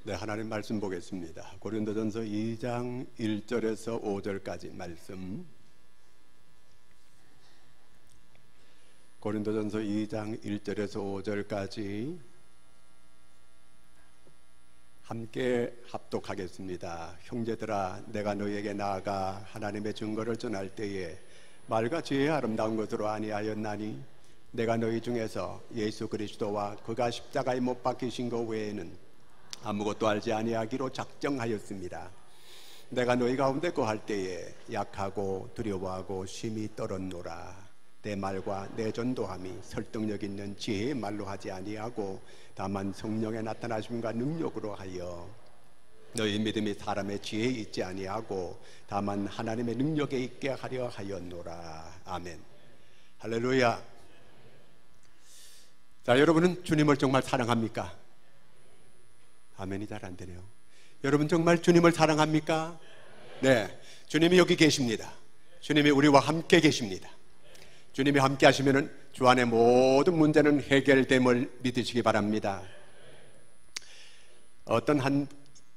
네, 하나님 말씀 보겠습니다. 고린도전서 2장 1절에서 5절까지 말씀. 고린도전서 2장 1절에서 5절까지 함께 합독하겠습니다. 형제들아, 내가 너희에게 나아가 하나님의 증거를 전할 때에 말과 지혜의 아름다운 것으로 아니하였나니 내가 너희 중에서 예수 그리스도와 그가 십자가에 못 박히신 것 외에는 아무것도 알지 아니하기로 작정하였습니다. 내가 너희 가운데 거할 때에 약하고 두려워하고 심히 떨었노라. 내 말과 내 전도함이 설득력 있는 지혜의 말로 하지 아니하고 다만 성령의 나타나심과 능력으로 하여 너희 믿음이 사람의 지혜에 있지 아니하고 다만 하나님의 능력에 있게 하려 하였노라. 아멘. 할렐루야. 자, 여러분은 주님을 정말 사랑합니까? 아멘이 잘 안 되네요. 여러분 정말 주님을 사랑합니까? 네, 주님이 여기 계십니다. 주님이 우리와 함께 계십니다. 주님이 함께 하시면 주 안의 모든 문제는 해결됨을 믿으시기 바랍니다. 어떤 한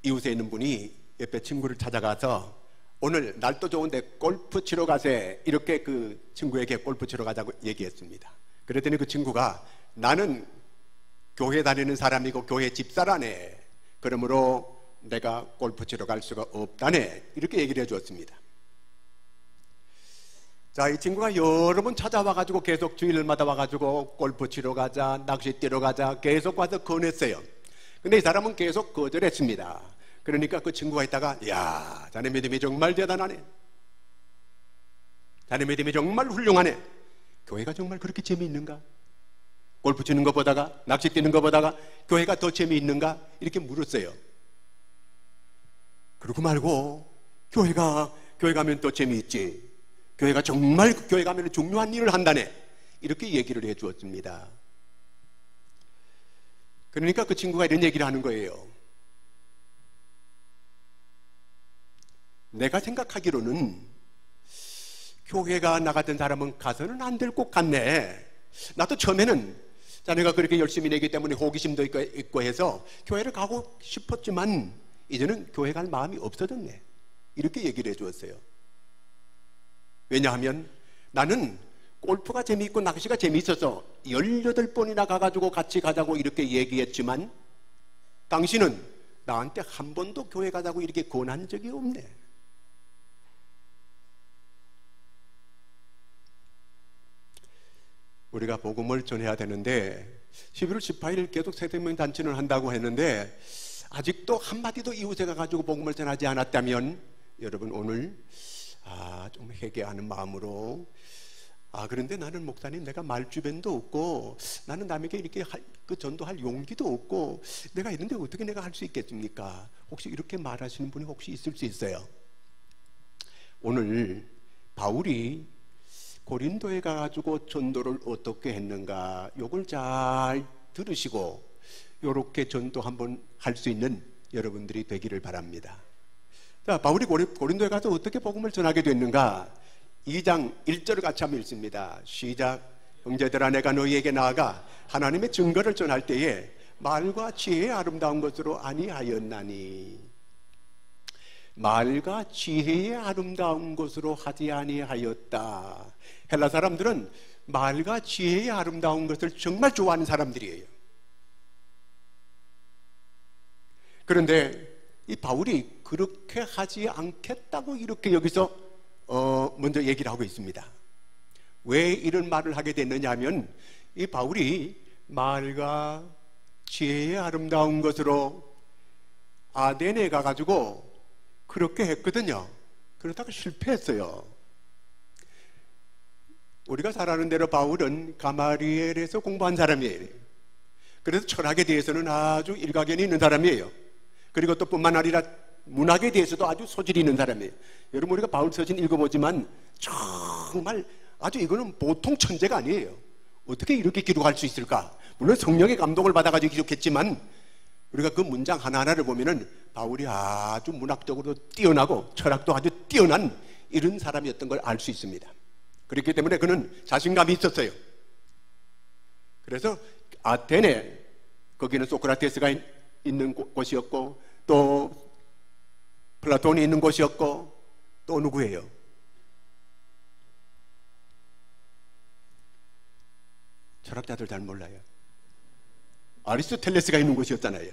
이웃에 있는 분이 옆에 친구를 찾아가서 오늘 날도 좋은데 골프 치러 가세, 이렇게 그 친구에게 골프 치러 가자고 얘기했습니다. 그랬더니 그 친구가 나는 교회 다니는 사람이고 교회 집사라네, 그러므로 내가 골프 치러 갈 수가 없다네, 이렇게 얘기를 해주었습니다. 자, 이 친구가 여러 번 찾아와가지고 계속 주일마다 와가지고 골프 치러 가자, 낚시 뛰러 가자 계속 와서 권했어요. 근데 이 사람은 계속 거절했습니다. 그러니까 그 친구가 있다가 야, 자네 믿음이 정말 대단하네, 자네 믿음이 정말 훌륭하네, 교회가 정말 그렇게 재미있는가? 골프 치는 것보다가 낚시 뛰는 것보다가 교회가 더 재미있는가? 이렇게 물었어요. 그러고 말고 교회 가면 더 재미있지, 교회가 정말 교회 가면 중요한 일을 한다네, 이렇게 얘기를 해 주었습니다. 그러니까 그 친구가 이런 얘기를 하는 거예요. 내가 생각하기로는 교회가 나 같은 사람은 가서는 안 될 것 같네. 나도 처음에는 자네가 그렇게 열심히 내기 때문에 호기심도 있고 해서 교회를 가고 싶었지만 이제는 교회 갈 마음이 없어졌네, 이렇게 얘기를 해 주었어요. 왜냐하면 나는 골프가 재미있고 낚시가 재미있어서 18번이나 가가지고 같이 가자고 이렇게 얘기했지만 당신은 나한테 한 번도 교회 가자고 이렇게 권한 적이 없네. 우리가 복음을 전해야 되는데 11월 18일 계속 세대명 단체를 한다고 했는데 아직도 한마디도 이웃에 가가지고 복음을 전하지 않았다면 여러분 오늘 좀 회개하는 마음으로 그런데 나는 목사님 내가 말주변도 없고 나는 남에게 이렇게 전도할 용기도 없고 내가 이런데 어떻게 내가 할 수 있겠습니까? 혹시 이렇게 말하시는 분이 혹시 있을 수 있어요. 오늘 바울이 고린도에 가가지고 전도를 어떻게 했는가, 요걸 잘 들으시고 요렇게 전도 한번 할 수 있는 여러분들이 되기를 바랍니다. 자, 바울이 고린도에 가서 어떻게 복음을 전하게 됐는가? 2장 1절을 같이 한번 읽습니다. 시작. 형제들아, 내가 너희에게 나아가 하나님의 증거를 전할 때에 말과 지혜의 아름다운 것으로 아니하였나니, 말과 지혜의 아름다운 것으로 하지 아니하였다. 헬라 사람들은 말과 지혜의 아름다운 것을 정말 좋아하는 사람들이에요. 그런데 이 바울이 그렇게 하지 않겠다고 이렇게 여기서 먼저 얘기를 하고 있습니다. 왜 이런 말을 하게 됐느냐 하면 이 바울이 말과 지혜의 아름다운 것으로 아덴에 가가지고 그렇게 했거든요. 그러다가 실패했어요. 우리가 잘 아는 대로 바울은 가마리엘에서 공부한 사람이에요. 그래서 철학에 대해서는 아주 일가견이 있는 사람이에요. 그리고 또 뿐만 아니라 문학에 대해서도 아주 소질이 있는 사람이에요. 여러분 우리가 바울 서신 읽어보지만 정말 아주 이거는 보통 천재가 아니에요. 어떻게 이렇게 기록할 수 있을까? 물론 성령의 감동을 받아가지고 기록했지만 우리가 그 문장 하나하나를 보면은 바울이 아주 문학적으로 뛰어나고 철학도 아주 뛰어난 이런 사람이었던 걸 알 수 있습니다. 그렇기 때문에 그는 자신감이 있었어요. 그래서 아테네, 거기는 소크라테스가 있는 곳이었고, 또 플라톤이 있는 곳이었고, 또 누구예요? 철학자들 잘 몰라요. 아리스토텔레스가 있는 곳이었잖아요.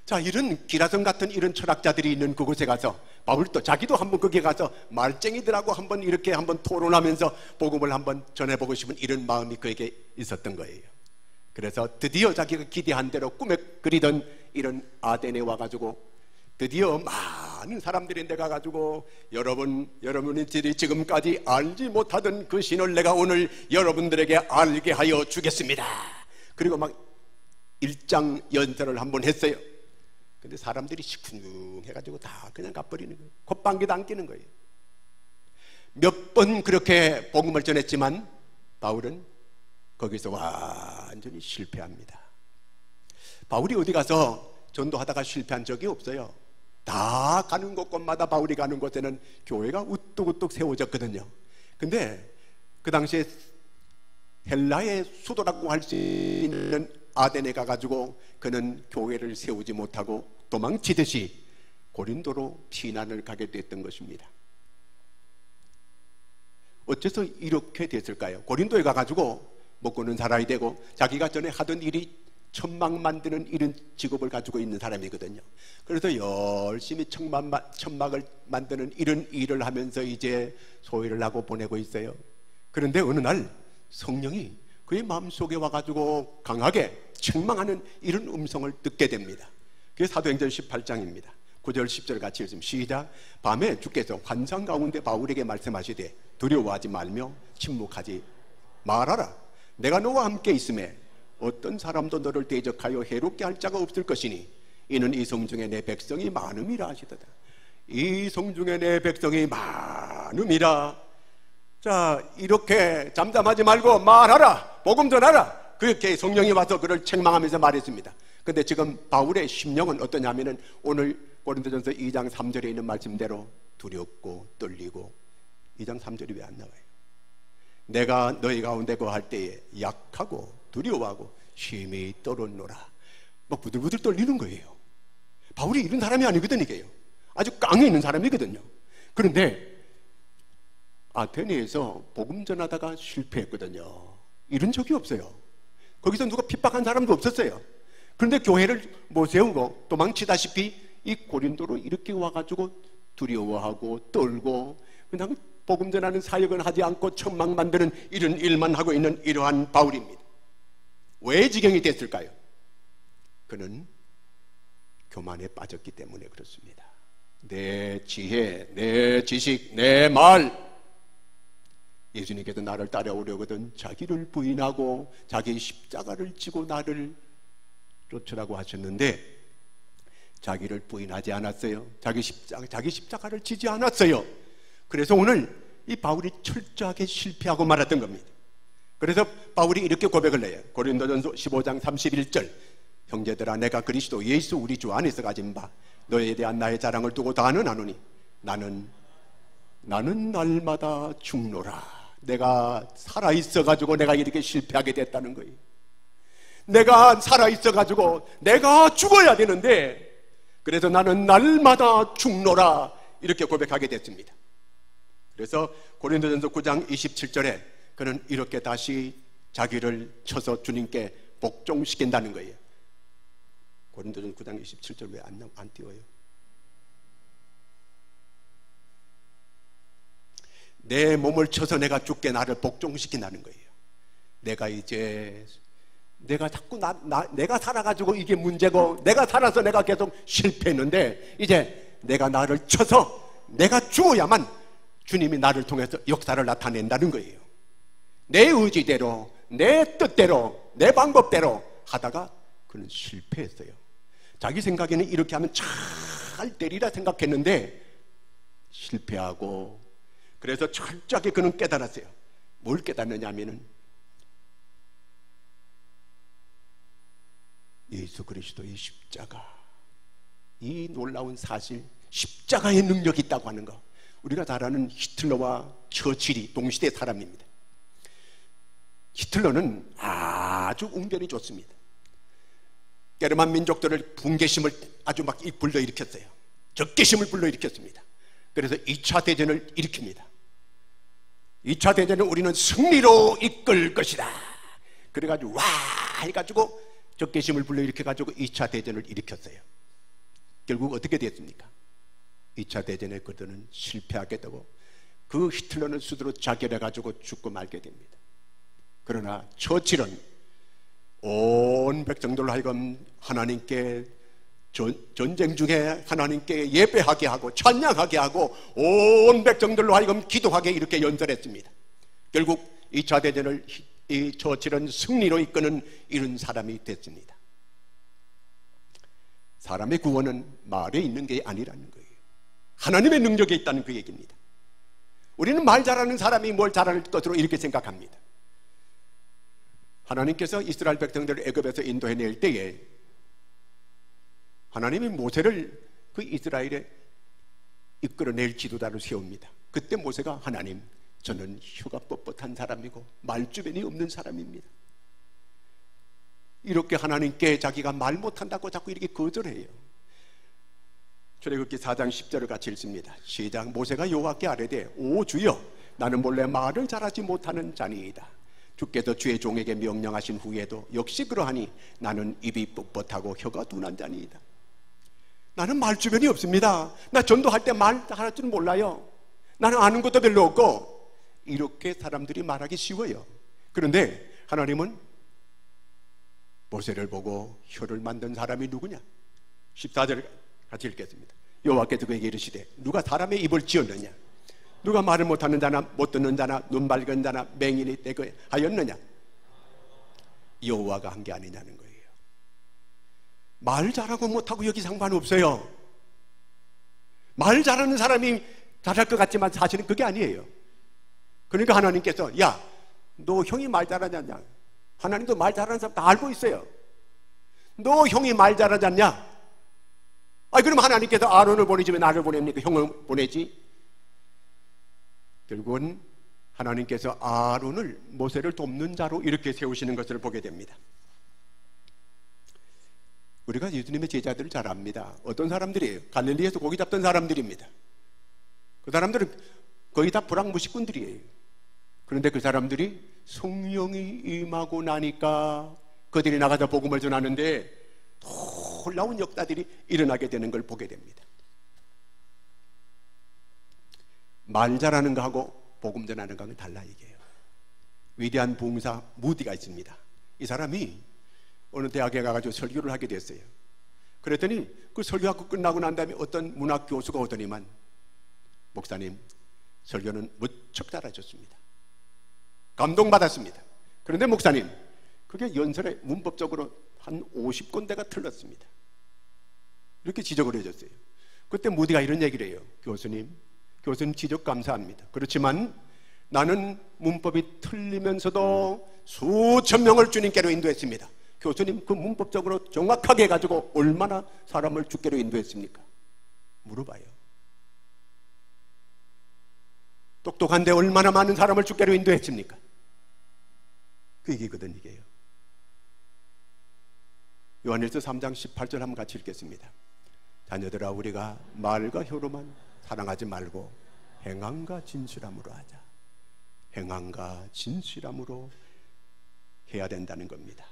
자, 이런 기라성 같은 이런 철학자들이 있는 그곳에 가서 바울도 자기도 한번 거기에 가서 말쟁이들하고 한번 이렇게 한번 토론하면서 복음을 한번 전해보고 싶은 이런 마음이 그에게 있었던 거예요. 그래서 드디어 자기가 기대한 대로 꿈에 그리던 이런 아덴에 와가지고 드디어 많은 사람들이 내가 가지고 여러분들이 지금까지 알지 못하던 그 신을 내가 오늘 여러분들에게 알게 하여 주겠습니다. 그리고 막 일장 연설을 한번 했어요. 근데 사람들이 시큰둥해가지고 다 그냥 가버리는 거예요. 콧방귀도 안 끼는 거예요. 몇 번 그렇게 복음을 전했지만 바울은 거기서 완전히 실패합니다. 바울이 어디 가서 전도하다가 실패한 적이 없어요. 다 가는 곳곳마다 바울이 가는 곳에는 교회가 우뚝우뚝 세워졌거든요. 근데 그 당시에 헬라의 수도라고 할 수 있는 아덴에 가가지고 그는 교회를 세우지 못하고 도망치듯이 고린도로 피난을 가게 됐던 것입니다. 어째서 이렇게 됐을까요? 고린도에 가가지고 먹고는 살아야 되고 자기가 전에 하던 일이 천막 만드는 이런 직업을 가지고 있는 사람이거든요. 그래서 열심히 천막을 만드는 이런 일을 하면서 이제 소일을 하고 보내고 있어요. 그런데 어느 날 성령이 그의 마음속에 와가지고 강하게 책망하는 이런 음성을 듣게 됩니다. 그게 사도행전 18장입니다. 9절 10절 같이 읽으면 시작. 밤에 주께서 환상 가운데 바울에게 말씀하시되 두려워하지 말며 침묵하지 말아라. 내가 너와 함께 있음에 어떤 사람도 너를 대적하여 해롭게 할 자가 없을 것이니 이는 이 성중에 내 백성이 많음이라 하시도다. 이 성중에 내 백성이 많음이라. 자, 이렇게 잠잠하지 말고 말하라. 복음 전하라. 그렇게 성령이 와서 그를 책망하면서 말했습니다. 근데 지금 바울의 심령은 어떠냐면은 오늘 고린도전서 2장 3절에 있는 말씀대로 두렵고 떨리고 2장 3절이 왜 안 나와요? 내가 너희 가운데 거할 때에 약하고 두려워하고 심히 떨었노라. 막 부들부들 떨리는 거예요. 바울이 이런 사람이 아니거든요. 이게요. 아주 깡에 있는 사람이거든요. 그런데 아테네에서 복음 전하다가 실패했거든요. 이런 적이 없어요. 거기서 누가 핍박한 사람도 없었어요. 그런데 교회를 못 세우고 도망치다시피 이 고린도로 이렇게 와가지고 두려워하고 떨고 그냥 복음 전하는 사역은 하지 않고 천막 만드는 이런 일만 하고 있는 이러한 바울입니다. 왜 지경이 됐을까요? 그는 교만에 빠졌기 때문에 그렇습니다. 내 지혜, 내 지식, 내 말. 예수님께서 나를 따라오려거든 자기를 부인하고 자기 십자가를 지고 나를 쫓으라고 하셨는데 자기를 부인하지 않았어요. 자기 십자가를 지지 않았어요. 그래서 오늘 이 바울이 철저하게 실패하고 말았던 겁니다. 그래서 바울이 이렇게 고백을 해요. 고린도전서 15장 31절. 형제들아, 내가 그리스도 예수 우리 주 안에서 가진 바 너에 대한 나의 자랑을 두고 다는 아노니 나는 날마다 죽노라. 내가 살아있어가지고 내가 이렇게 실패하게 됐다는 거예요. 내가 살아있어가지고 내가 죽어야 되는데 그래서 나는 날마다 죽노라 이렇게 고백하게 됐습니다. 그래서 고린도전서 9장 27절에 그는 이렇게 다시 자기를 쳐서 주님께 복종시킨다는 거예요. 고린도전서 9장 27절 왜 안 띄워요? 내 몸을 쳐서 내가 죽게 나를 복종시킨다는 거예요. 내가 자꾸 내가 살아가지고 이게 문제고 내가 살아서 내가 계속 실패했는데 이제 내가 나를 쳐서 내가 죽어야만 주님이 나를 통해서 역사를 나타낸다는 거예요. 내 의지대로 내 뜻대로 내 방법대로 하다가 그는 실패했어요. 자기 생각에는 이렇게 하면 잘 되리라 생각했는데 실패하고 그래서 철저하게 그는 깨달았어요. 뭘 깨닫느냐 하면은 예수 그리스도의 십자가, 이 놀라운 사실, 십자가의 능력이 있다고 하는 거. 우리가 잘 아는 히틀러와 처칠이 동시대 사람입니다. 히틀러는 아주 웅변이 좋습니다. 게르만 민족들을 분개심을 아주 막 불러일으켰어요. 적개심을 불러일으켰습니다. 그래서 2차 대전을 일으킵니다. 2차 대전은 우리는 승리로 이끌 것이다. 그래가지고 와 해가지고 적개심을 불러일으켜가지고 2차 대전을 일으켰어요. 결국 어떻게 됐습니까? 2차 대전에 그들은 실패하게 되고 그 히틀러는 스스로 자결해가지고 죽고 말게 됩니다. 그러나 처칠은 온 백성들로 하여금 하나님께 전쟁 중에 하나님께 예배하게 하고 찬양하게 하고 온 백성들로 하여금 기도하게 이렇게 연설했습니다. 결국 2차 대전을 이 처칠은 승리로 이끄는 이런 사람이 됐습니다. 사람의 구원은 말에 있는 게 아니라는 거예요. 하나님의 능력에 있다는 그 얘기입니다. 우리는 말 잘하는 사람이 뭘 잘할 것으로 이렇게 생각합니다. 하나님께서 이스라엘 백성들을 애굽에서 인도해낼 때에 하나님이 모세를 그 이스라엘에 이끌어낼 지도자로 세웁니다. 그때 모세가 하나님, 저는 혀가 뻣뻣한 사람이고 말주변이 없는 사람입니다. 이렇게 하나님께 자기가 말 못한다고 자꾸 이렇게 거절해요. 출애굽기 4장 10절을 같이 읽습니다. 시작. 모세가 여호와께 아뢰되 오 주여, 나는 본래 말을 잘하지 못하는 자니이다. 주께서 주의 종에게 명령하신 후에도 역시 그러하니 나는 입이 뻣뻣하고 혀가 둔한 자니이다. 나는 말주변이 없습니다. 나 전도할 때 말 할 줄 몰라요. 나는 아는 것도 별로 없고. 이렇게 사람들이 말하기 쉬워요. 그런데 하나님은 모세를 보고 혀를 만든 사람이 누구냐? 14절 같이 읽겠습니다. 여호와께서 그에게 이르시되 누가 사람의 입을 지었느냐? 누가 말을 못하는 자나 못 듣는 자나 눈 밝은 자나 맹인이 되게 하였느냐? 여호와가 한 게 아니냐는 거예요. 말 잘하고 못하고 여기 상관없어요. 말 잘하는 사람이 잘할 것 같지만 사실은 그게 아니에요. 그러니까 하나님께서 야, 너 형이 말 잘하지 않냐? 하나님도 말 잘하는 사람 다 알고 있어요. 너 형이 말 잘하지 않냐? 그럼 하나님께서 아론을 보내지 왜 나를 보냅니까? 형을 보내지? 결국은 하나님께서 아론을 모세를 돕는 자로 이렇게 세우시는 것을 보게 됩니다. 우리가 예수님의 제자들을 잘 압니다. 어떤 사람들이에요? 갈릴리에서 고기 잡던 사람들입니다. 그 사람들은 거의 다 불황무식꾼들이에요. 그런데 그 사람들이 성령이 임하고 나니까 그들이 나가서 복음을 전하는데 놀라운 역사들이 일어나게 되는 걸 보게 됩니다. 말 잘하는 거하고 복음 전하는 거하고는 달라 이게요. 위대한 부흥사 무디가 있습니다. 이 사람이 어느 대학에 가가지고 설교를 하게 됐어요. 그랬더니 그 설교하고 끝나고 난 다음에 어떤 문학 교수가 오더니만 목사님, 설교는 무척 잘하셨습니다. 감동받았습니다. 그런데 목사님, 그게 연설에 문법적으로 한 50군데가 틀렸습니다. 이렇게 지적을 해줬어요. 그때 무디가 이런 얘기를 해요. 교수님 지적 감사합니다. 그렇지만 나는 문법이 틀리면서도 수천 명을 주님께로 인도했습니다. 교수님 그 문법적으로 정확하게 해가지고 얼마나 사람을 주께로 인도했습니까? 물어봐요. 똑똑한데 얼마나 많은 사람을 주께로 인도했습니까? 그 얘기거든 이게요. 요한일서 3장 18절 한번 같이 읽겠습니다. 자녀들아, 우리가 말과 혀로만 사랑하지 말고 행함과 진실함으로 하자. 행함과 진실함으로 해야 된다는 겁니다.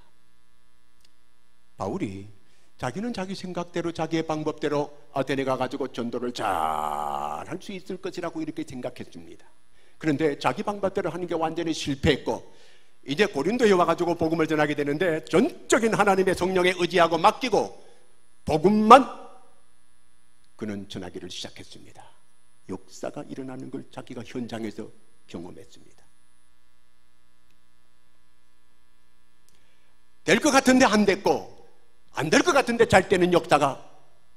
바울이 자기는 자기 생각대로 자기의 방법대로 아테네 가가지고 전도를 잘 할 수 있을 것이라고 이렇게 생각했습니다. 그런데 자기 방법대로 하는 게 완전히 실패했고 이제 고린도에 와가지고 복음을 전하게 되는데 전적인 하나님의 성령에 의지하고 맡기고 복음만 그는 전하기를 시작했습니다. 역사가 일어나는 걸 자기가 현장에서 경험했습니다. 될 것 같은데 안 됐고 안 될 것 같은데 잘 되는 역사가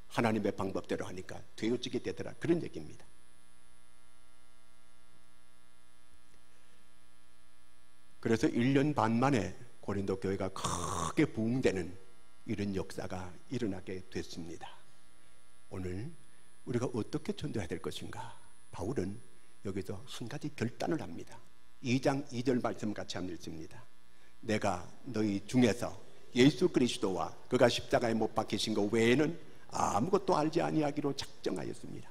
하나님의 방법대로 하니까 되어지게 되더라, 그런 얘기입니다. 그래서 1년 반 만에 고린도 교회가 크게 부흥되는 이런 역사가 일어나게 됐습니다. 오늘 우리가 어떻게 전도해야 될 것인가? 바울은 여기서 한 가지 결단을 합니다. 2장 2절 말씀 같이 한번 읽습니다. 내가 너희 중에서 예수 그리스도와 그가 십자가에 못 박히신 것 외에는 아무것도 알지 아니하기로 작정하였습니다.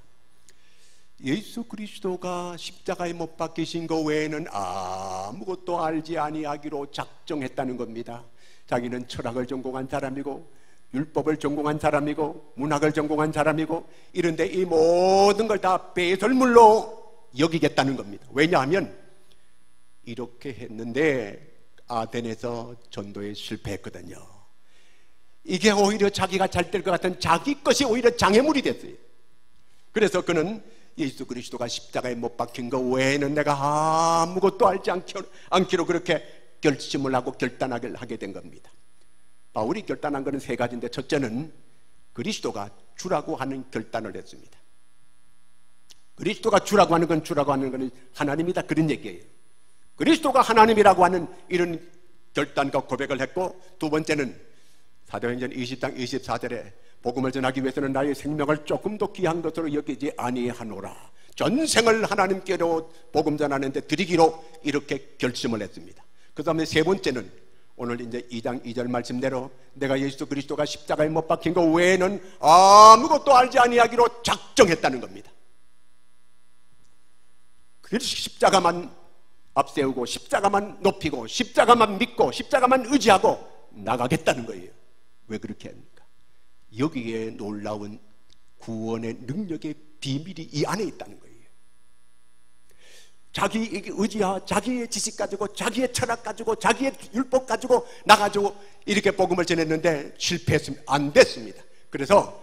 예수 그리스도가 십자가에 못 박히신 것 외에는 아무것도 알지 아니하기로 작정했다는 겁니다. 자기는 철학을 전공한 사람이고 율법을 전공한 사람이고 문학을 전공한 사람이고 이런데 이 모든 걸 다 배설물로 여기겠다는 겁니다. 왜냐하면 이렇게 했는데 아덴에서 전도에 실패했거든요. 이게 오히려 자기가 잘 될 것 같은 자기 것이 오히려 장애물이 됐어요. 그래서 그는 예수 그리스도가 십자가에 못 박힌 것 외에는 내가 아무것도 알지 않기로 그렇게 결심을 하고 결단을 하게 된 겁니다. 바울이 결단한 것은 세 가지인데, 첫째는 그리스도가 주라고 하는 결단을 했습니다. 그리스도가 주라고 하는 건 하나님이다, 그런 얘기예요. 그리스도가 하나님이라고 하는 이런 결단과 고백을 했고, 두 번째는 사도행전 20장 24절에 복음을 전하기 위해서는 나의 생명을 조금도 귀한 것으로 여기지 아니하노라, 전생을 하나님께로 복음 전하는데 드리기로 이렇게 결심을 했습니다. 그 다음에 세 번째는 오늘 이제 2장 2절 말씀대로 내가 예수 그리스도가 십자가에 못 박힌 것 외에는 아무것도 알지 아니하기로 작정했다는 겁니다. 그래서 십자가만 앞세우고 십자가만 높이고 십자가만 믿고 십자가만 의지하고 나가겠다는 거예요. 왜 그렇게 합니까? 여기에 놀라운 구원의 능력의 비밀이 이 안에 있다는 거예요. 자기 의지와 자기의 지식 가지고 자기의 철학 가지고 자기의 율법 가지고 나가지고 이렇게 복음을 전했는데 실패했습니다. 안 됐습니다. 그래서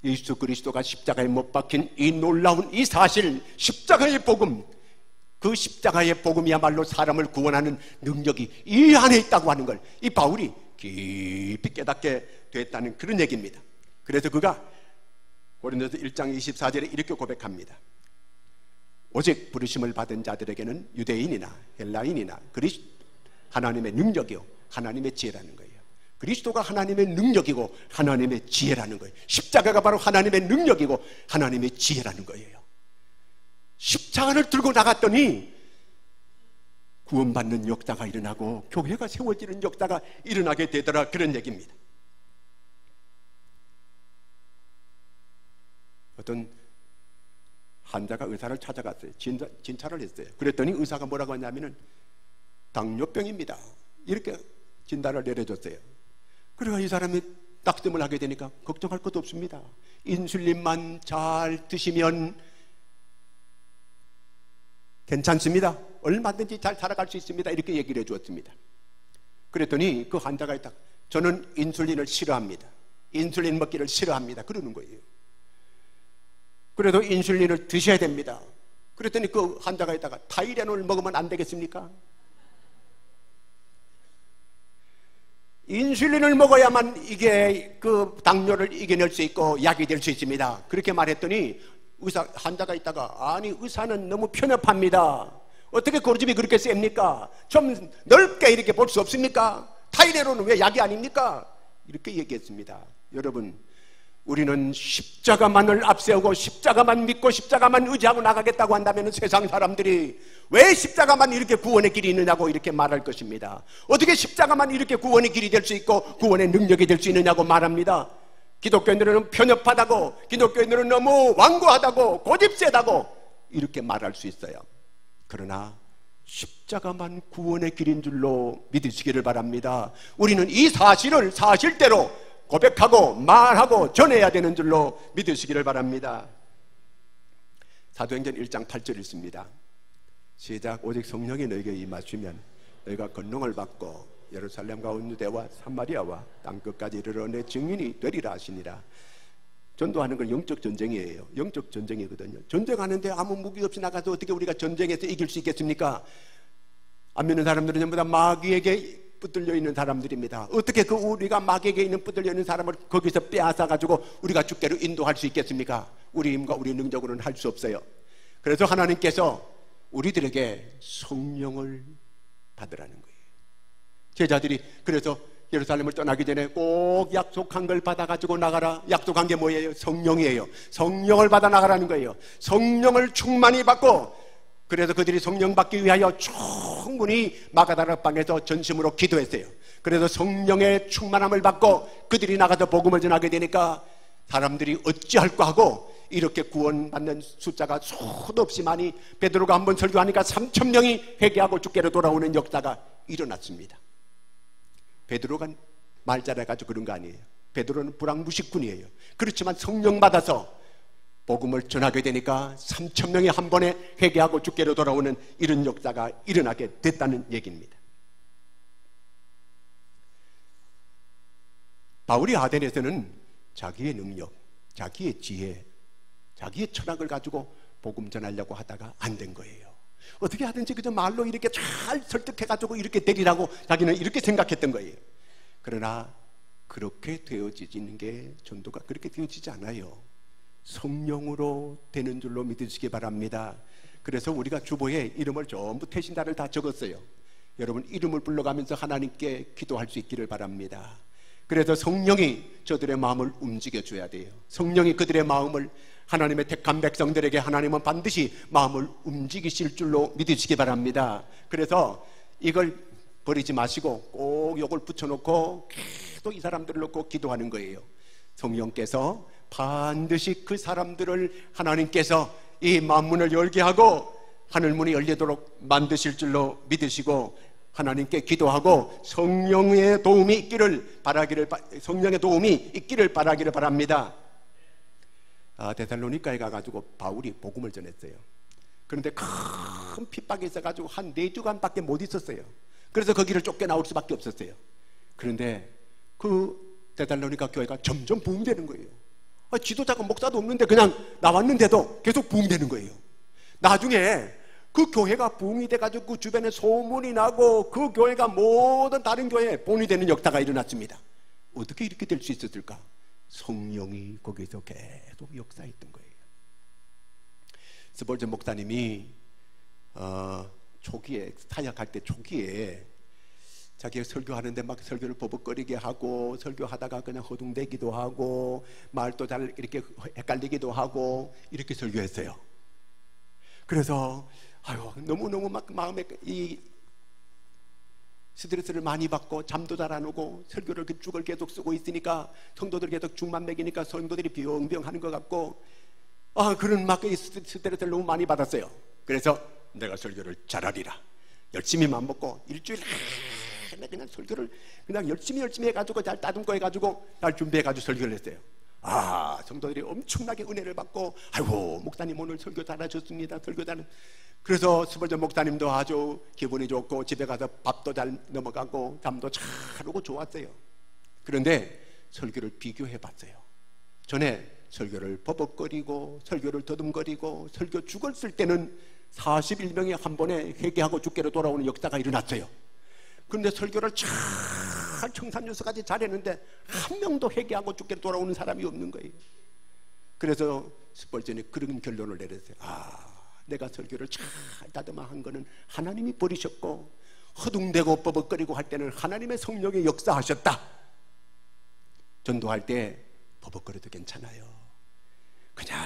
예수 그리스도가 십자가에 못 박힌 이 놀라운 이 사실, 십자가의 복음, 그 십자가의 복음이야말로 사람을 구원하는 능력이 이 안에 있다고 하는 걸 이 바울이 깊이 깨닫게 됐다는 그런 얘기입니다. 그래서 그가 고린도서 1장 24절에 이렇게 고백합니다. 오직 부르심을 받은 자들에게는 유대인이나 헬라인이나 하나님의 능력이요 하나님의 지혜라는 거예요. 그리스도가 하나님의 능력이고 하나님의 지혜라는 거예요. 십자가가 바로 하나님의 능력이고 하나님의 지혜라는 거예요. 십자가를 들고 나갔더니 구원받는 역사가 일어나고 교회가 세워지는 역사가 일어나게 되더라, 그런 얘기입니다. 어떤 환자가 의사를 찾아갔어요. 진찰을 했어요. 그랬더니 의사가 뭐라고 하냐면은 당뇨병입니다, 이렇게 진단을 내려줬어요. 그래서 이 사람이 낙심을 하게 되니까 걱정할 것도 없습니다. 인슐린만 잘 드시면 괜찮습니다. 얼마든지 잘 살아갈 수 있습니다. 이렇게 얘기를 해주었습니다. 그랬더니 그 환자가 있다. 저는 인슐린을 싫어합니다. 인슐린 먹기를 싫어합니다. 그러는 거예요. 그래도 인슐린을 드셔야 됩니다. 그랬더니 그 환자가 있다가 타이레놀 먹으면 안 되겠습니까? 인슐린을 먹어야만 이게 그 당뇨를 이겨낼 수 있고 약이 될 수 있습니다. 그렇게 말했더니 환자가 있다가 아니 의사는 너무 편협합니다. 어떻게 고집이 그렇게 셉니까? 좀 넓게 이렇게 볼 수 없습니까? 타이레놀은 왜 약이 아닙니까? 이렇게 얘기했습니다. 여러분, 우리는 십자가만을 앞세우고 십자가만 믿고 십자가만 의지하고 나가겠다고 한다면 세상 사람들이 왜 십자가만 이렇게 구원의 길이 있느냐고 이렇게 말할 것입니다. 어떻게 십자가만 이렇게 구원의 길이 될 수 있고 구원의 능력이 될 수 있느냐고 말합니다. 기독교인들은 편협하다고, 기독교인들은 너무 완고하다고, 고집세다고 이렇게 말할 수 있어요. 그러나 십자가만 구원의 길인 줄로 믿으시기를 바랍니다. 우리는 이 사실을 사실대로 고백하고 말하고 전해야 되는 줄로 믿으시기를 바랍니다. 사도행전 1장 8절 읽습니다. 시작. 오직 성령이 너에게 임하시면 너희가 권능을 받고 예루살렘과 온 유대와 사마리아와 땅끝까지 이르러 내 증인이 되리라 하시니라. 전도하는 건 영적 전쟁이에요. 영적 전쟁이거든요. 전쟁하는데 아무 무기 없이 나가서 어떻게 우리가 전쟁에서 이길 수 있겠습니까? 안 믿는 사람들은 전부 다 마귀에게 붙들려 있는 사람들입니다. 어떻게 그 우리가 마귀에게 있는 붙들려 있는 사람을 거기서 빼앗아 가지고 우리가 주께로 인도할 수 있겠습니까? 우리 힘과 우리 능력으로는 할 수 없어요. 그래서 하나님께서 우리들에게 성령을 받으라는 거예요. 제자들이 그래서 예루살렘을 떠나기 전에 꼭 약속한 걸 받아가지고 나가라. 약속한 게 뭐예요? 성령이에요. 성령을 받아 나가라는 거예요. 성령을 충만히 받고, 그래서 그들이 성령 받기 위하여 충분히 마가다라 방에서 전심으로 기도했어요. 그래서 성령의 충만함을 받고 그들이 나가서 복음을 전하게 되니까 사람들이 어찌할까 하고 이렇게 구원받는 숫자가 수도 없이 많이, 베드로가 한번 설교하니까 3,000명이 회개하고 주께로 돌아오는 역사가 일어났습니다. 베드로가 말 잘해가지고 그런 거 아니에요. 베드로는 불황무식꾼이에요. 그렇지만 성령 받아서 복음을 전하게 되니까 3,000명이 한 번에 회개하고 주께로 돌아오는 이런 역사가 일어나게 됐다는 얘기입니다. 바울이 아덴에서는 자기의 능력, 자기의 지혜, 자기의 철학을 가지고 복음 전하려고 하다가 안 된 거예요. 어떻게 하든지 그저 말로 이렇게 잘 설득해가지고 이렇게 되리라고 자기는 이렇게 생각했던 거예요. 그러나 그렇게 되어지는 게 전도가 그렇게 되어지지 않아요. 성령으로 되는 줄로 믿으시기 바랍니다. 그래서 우리가 주보에 이름을 전부 태신자를 다 적었어요. 여러분 이름을 불러가면서 하나님께 기도할 수 있기를 바랍니다. 그래서 성령이 저들의 마음을 움직여 줘야 돼요. 성령이 그들의 마음을, 하나님의 택한 백성들에게 하나님은 반드시 마음을 움직이실 줄로 믿으시기 바랍니다. 그래서 이걸 버리지 마시고 꼭 이걸 붙여놓고 계속 이 사람들을 놓고 기도하는 거예요. 성령께서 반드시 그 사람들을 하나님께서 이 만문을 열게 하고 하늘문이 열리도록 만드실 줄로 믿으시고 하나님께 기도하고 성령의 도움이 있기를 바라기를 바랍니다. 데살로니가에 가가지고 바울이 복음을 전했어요. 그런데 큰 핍박이 있어가지고 한 4주간밖에 못 있었어요. 그래서 거기를 쫓겨나올 수밖에 없었어요. 그런데 그 데살로니가 교회가 점점 부흥되는 거예요. 지도자가 목사도 없는데 그냥 나왔는데도 계속 부흥되는 거예요. 나중에 그 교회가 부흥이 돼가지고 그 주변에 소문이 나고 그 교회가 모든 다른 교회에 본이 되는 역사가 일어났습니다. 어떻게 이렇게 될 수 있었을까? 성령이 거기서 계속 역사했던 거예요. 스볼전 목사님이 초기에 사역할 때 초기에 자기가 설교하는데 막 설교를 버벅거리게 하고 설교하다가 그냥 허둥대기도 하고 말도 잘 이렇게 헷갈리기도 하고 이렇게 설교했어요. 그래서 너무너무 막 마음에 이 스트레스를 많이 받고 잠도 잘 안 오고 설교를 죽을 계속 쓰고 있으니까 성도들 계속 죽만 먹이니까 성도들이 병병 하는 것 같고 그런 막 스트레스를 너무 많이 받았어요. 그래서 내가 설교를 잘하리라 열심히만 먹고 일주일 그냥 설교를 그냥 열심히 해가지고 잘 따듬고 해가지고 잘 준비해가지고 설교를 했어요. 성도들이 엄청나게 은혜를 받고 목사님 오늘 설교 잘하셨습니다. 그래서 스벌전 목사님도 아주 기분이 좋고 집에 가서 밥도 잘 넘어가고 잠도 잘 오고 좋았어요. 그런데 설교를 비교해 봤어요. 전에 설교를 버벅거리고 설교를 더듬거리고 설교 죽을 쓸 때는 41명이 한 번에 회개하고 주께로 돌아오는 역사가 일어났어요. 그런데 설교를 잘 청산유서까지 잘했는데 한 명도 회개하고 주께로 돌아오는 사람이 없는 거예요. 그래서 스벌전이 그런 결론을 내렸어요. 내가 설교를 잘 다듬어한 거는 하나님이 버리셨고 허둥대고 버벅거리고 할 때는 하나님의 성령이 역사하셨다. 전도할 때 버벅거려도 괜찮아요. 그냥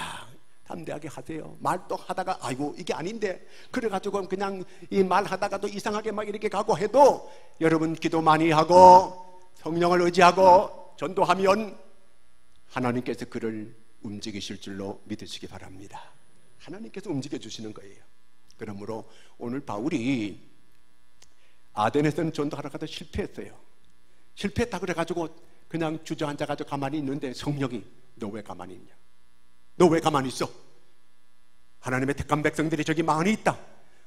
담대하게 하세요. 말도 하다가 이게 아닌데 그래가지고 그냥 이 말하다가도 이상하게 막 이렇게 가고 해도 여러분 기도 많이 하고 성령을 의지하고 전도하면 하나님께서 그를 움직이실 줄로 믿으시기 바랍니다. 하나님께서 움직여주시는 거예요. 그러므로 오늘 바울이 아덴에서는 전도하러 가다 실패했어요. 실패했다 그래가지고 그냥 주저앉아가지고 가만히 있는데 성령이 너 왜 가만히 있냐? 너 왜 가만히 있어? 하나님의 택한 백성들이 저기 많이 있다.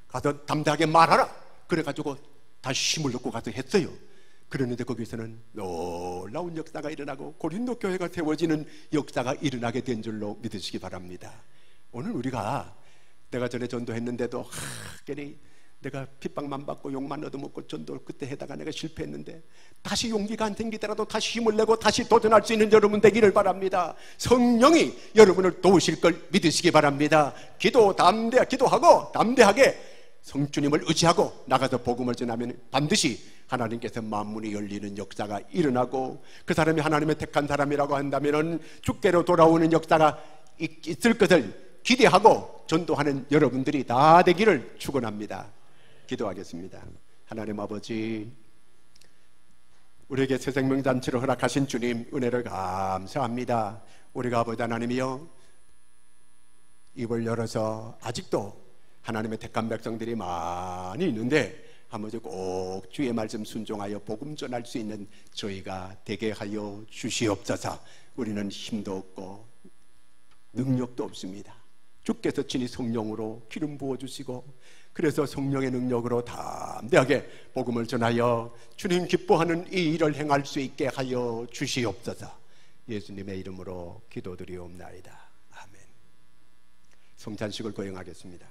가서 담대하게 말하라. 그래가지고 다시 힘을 얻고 가서 했어요. 그러는데 거기서는 놀라운 역사가 일어나고 고린도 교회가 세워지는 역사가 일어나게 된 줄로 믿으시기 바랍니다. 오늘 우리가 내가 전에 전도했는데도 괜히 내가 핍박만 받고 욕만 얻어먹고 전도 그때 해다가 내가 실패했는데 다시 용기가 안 생기더라도 다시 힘을 내고 다시 도전할 수 있는 여러분 되기를 바랍니다. 성령이 여러분을 도우실 걸 믿으시기 바랍니다. 기도하고 담대하게 성주님을 의지하고 나가서 복음을 전하면 반드시 하나님께서 만문이 열리는 역사가 일어나고 그 사람이 하나님의 택한 사람이라고 한다면 주께로 돌아오는 역사가 있을 것을 기대하고 전도하는 여러분들이 다 되기를 축원합니다. 기도하겠습니다. 하나님 아버지, 우리에게 새 생명잔치를 허락하신 주님 은혜를 감사합니다. 우리가 아버지 하나님이여, 입을 열어서 아직도 하나님의 택한 백성들이 많이 있는데 아버지 꼭 주의 말씀 순종하여 복음 전할 수 있는 저희가 되게 하여 주시옵소서. 우리는 힘도 없고 능력도 없습니다. 주께서 친히 성령으로 기름 부어주시고, 그래서 성령의 능력으로 담대하게 복음을 전하여 주님 기뻐하는 이 일을 행할 수 있게 하여 주시옵소서. 예수님의 이름으로 기도드리옵나이다. 아멘. 성찬식을 거행하겠습니다.